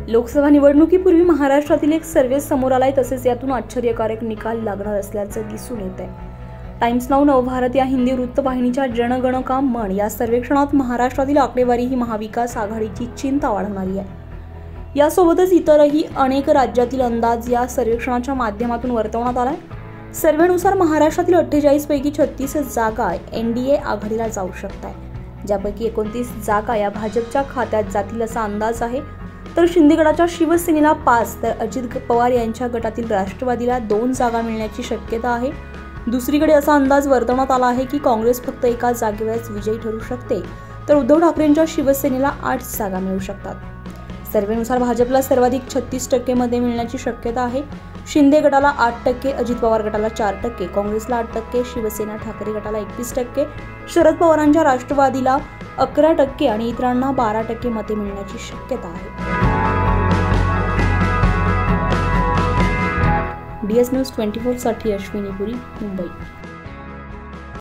लोकसभा निवडणुकीपूर्वी महाराष्ट्रातील एक सर्वे समोर आलाय, तसेच यातून आश्चर्यकारक निकाल लागणार असल्याचं दिसून येत आहे। टाइम्स नाऊ नवभारत या हिंदी वृत्तवाहिनीच्या जनगण का मन या सर्वेक्षणात महाराष्ट्रातील आकडेवारी ही महाविकास आघाडीची चिंता वाढवणारी आहे। यासोबतच इतरही अनेक राज्यातील अंदाज या सर्वेक्षणाच्या माध्यमातून वर्तवण्यात आलाय। सर्वेनुसार महाराष्ट्रातील 48 पैकी 36 जागा एनडीए आघाडीला जाऊ शकतात, ज्यापैकी 29 जागा या भाजपच्या खात्यात जातील असा अंदाज आहे। तर शिंदे गटाच्या शिवसेनेला 5 तर अजित पवार यांच्या गटातील राष्ट्रवादीला 2 जागा मिळण्याची शक्यता आहे। दुसरीकडे असा अंदाज वर्तवण्यात आला आहे की काँग्रेस फक्त एका जागेवरच विजयी ठरू शकते, तर उद्धव ठाकरेंच्या शिवसेनेला 8 जागा मिळू शकतात। सर्वेनुसार भाजपला सर्वाधिक 36% मध्ये मिळण्याची शक्यता आहे। शिंदे गटाला 8%, अजित पवार गटाला 4%, काँग्रेसला 8%, शिवसेना ठाकरे गटाला 21%, शरद पवारांच्या राष्ट्रवादीला 11% आणि इतरांना 12% मते मिळण्याची शक्यता आहे। DS News 24 साठी अश्विनी पुरी, मुंबई।